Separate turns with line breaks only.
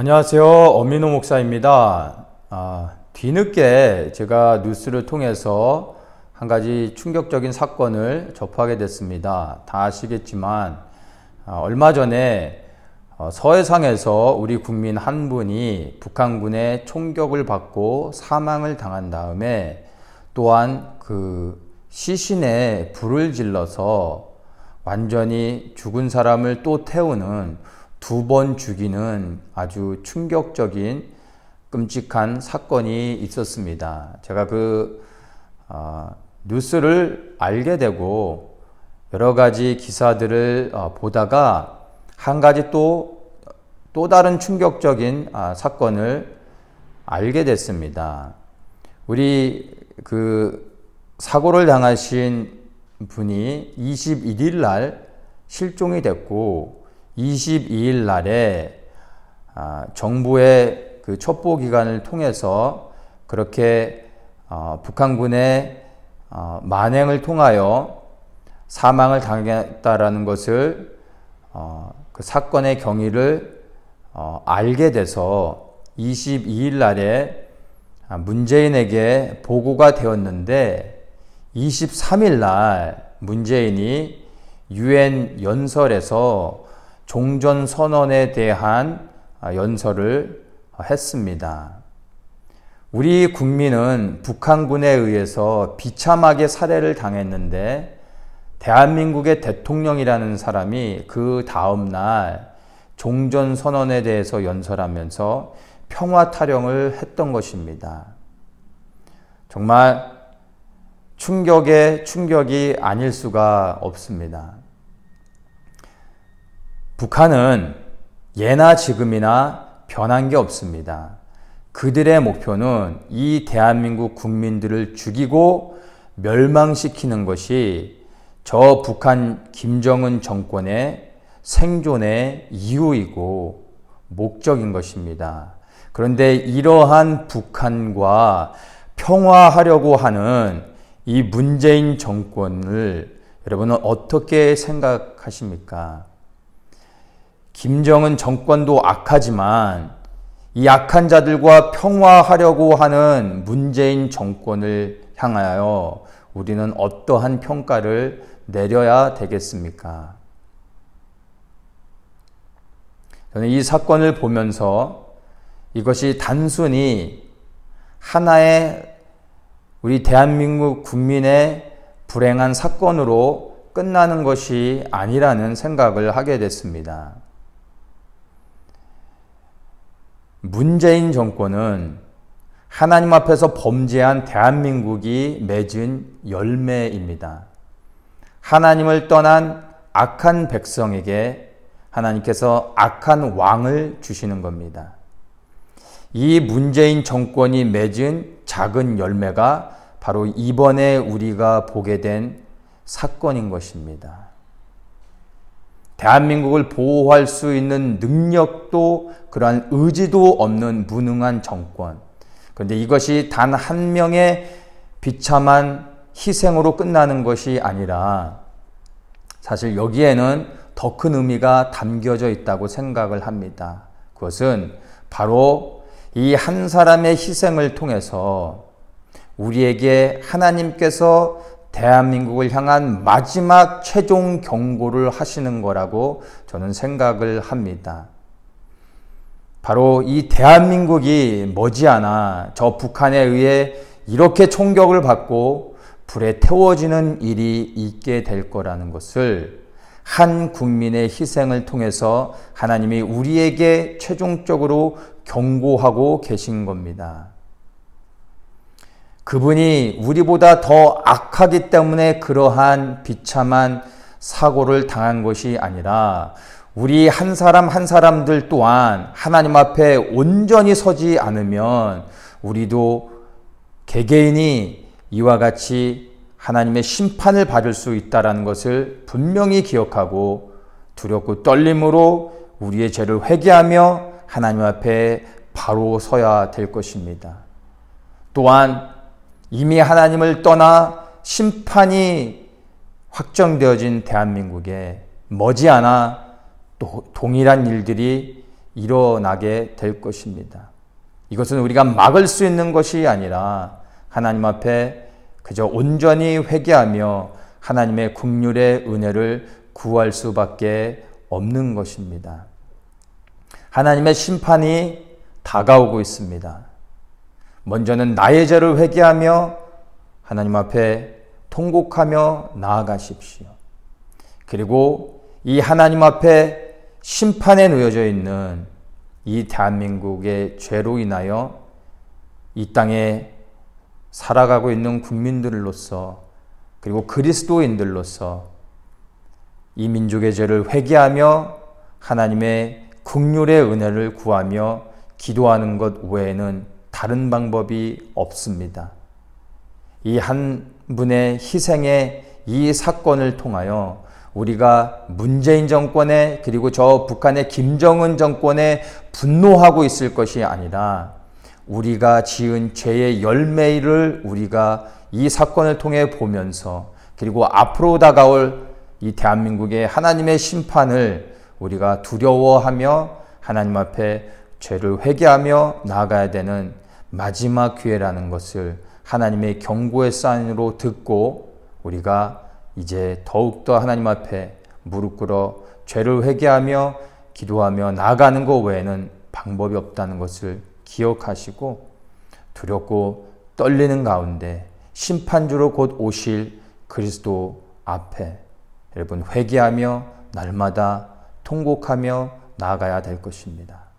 안녕하세요. 엄민호 목사입니다. 뒤늦게 제가 뉴스를 통해서 한 가지 충격적인 사건을 접하게 됐습니다. 다 아시겠지만 얼마 전에 서해상에서 우리 국민 한 분이 북한군의 총격을 받고 사망을 당한 다음에 또한 그 시신에 불을 질러서 완전히 죽은 사람을 또 태우는 두 번 죽이는 아주 충격적인 끔찍한 사건이 있었습니다. 제가 그 뉴스를 알게 되고 여러 가지 기사들을 보다가 한 가지 또 다른 충격적인 사건을 알게 됐습니다. 우리 그 사고를 당하신 분이 21일 날 실종이 됐고 22일 날에 정부의 그 첩보기관을 통해서 그렇게 북한군의 만행을 통하여 사망을 당했다라는 것을 그 사건의 경위를 알게 돼서 22일 날에 문재인에게 보고가 되었는데 23일 날 문재인이 유엔 연설에서 종전선언에 대한 연설을 했습니다. 우리 국민은 북한군에 의해서 비참하게 살해를 당했는데 대한민국의 대통령이라는 사람이 그 다음날 종전선언에 대해서 연설하면서 평화 타령을 했던 것입니다. 정말 충격에 충격이 아닐 수가 없습니다. 북한은 예나 지금이나 변한 게 없습니다. 그들의 목표는 이 대한민국 국민들을 죽이고 멸망시키는 것이 저 북한 김정은 정권의 생존의 이유이고 목적인 것입니다. 그런데 이러한 북한과 평화하려고 하는 이 문재인 정권을 여러분은 어떻게 생각하십니까? 김정은 정권도 악하지만 이 악한 자들과 평화하려고 하는 문재인 정권을 향하여 우리는 어떠한 평가를 내려야 되겠습니까? 저는 이 사건을 보면서 이것이 단순히 하나의 우리 대한민국 국민의 불행한 사건으로 끝나는 것이 아니라는 생각을 하게 됐습니다. 문재인 정권은 하나님 앞에서 범죄한 대한민국이 맺은 열매입니다. 하나님을 떠난 악한 백성에게 하나님께서 악한 왕을 주시는 겁니다. 이 문재인 정권이 맺은 작은 열매가 바로 이번에 우리가 보게 된 사건인 것입니다. 대한민국을 보호할 수 있는 능력도 그러한 의지도 없는 무능한 정권. 그런데 이것이 단 한 명의 비참한 희생으로 끝나는 것이 아니라 사실 여기에는 더 큰 의미가 담겨져 있다고 생각을 합니다. 그것은 바로 이 한 사람의 희생을 통해서 우리에게 하나님께서 대한민국을 향한 마지막 최종 경고를 하시는 거라고 저는 생각을 합니다. 바로 이 대한민국이 머지않아 저 북한에 의해 이렇게 총격을 받고 불에 태워지는 일이 있게 될 거라는 것을 한 국민의 희생을 통해서 하나님이 우리에게 최종적으로 경고하고 계신 겁니다. 그분이 우리보다 더 악하기 때문에 그러한 비참한 사고를 당한 것이 아니라 우리 한 사람 한 사람들 또한 하나님 앞에 온전히 서지 않으면 우리도 개개인이 이와 같이 하나님의 심판을 받을 수 있다는 것을 분명히 기억하고 두렵고 떨림으로 우리의 죄를 회개하며 하나님 앞에 바로 서야 될 것입니다. 또한 이미 하나님을 떠나 심판이 확정되어진 대한민국에 머지않아 또 동일한 일들이 일어나게 될 것입니다. 이것은 우리가 막을 수 있는 것이 아니라 하나님 앞에 그저 온전히 회개하며 하나님의 긍휼의 은혜를 구할 수밖에 없는 것입니다. 하나님의 심판이 다가오고 있습니다. 먼저는 나의 죄를 회개하며 하나님 앞에 통곡하며 나아가십시오. 그리고 이 하나님 앞에 심판에 놓여져 있는 이 대한민국의 죄로 인하여 이 땅에 살아가고 있는 국민들로서 그리고 그리스도인들로서 이 민족의 죄를 회개하며 하나님의 긍휼의 은혜를 구하며 기도하는 것 외에는 다른 방법이 없습니다. 이 한 분의 희생의 이 사건을 통하여 우리가 문재인 정권에 그리고 저 북한의 김정은 정권에 분노하고 있을 것이 아니라 우리가 지은 죄의 열매를 우리가 이 사건을 통해 보면서 그리고 앞으로 다가올 이 대한민국의 하나님의 심판을 우리가 두려워하며 하나님 앞에 죄를 회개하며 나아가야 되는 마지막 기회라는 것을 하나님의 경고의 사인으로 듣고 우리가 이제 더욱더 하나님 앞에 무릎 꿇어 죄를 회개하며 기도하며 나아가는 것 외에는 방법이 없다는 것을 기억하시고 두렵고 떨리는 가운데 심판주로 곧 오실 그리스도 앞에 여러분 회개하며 날마다 통곡하며 나아가야 될 것입니다.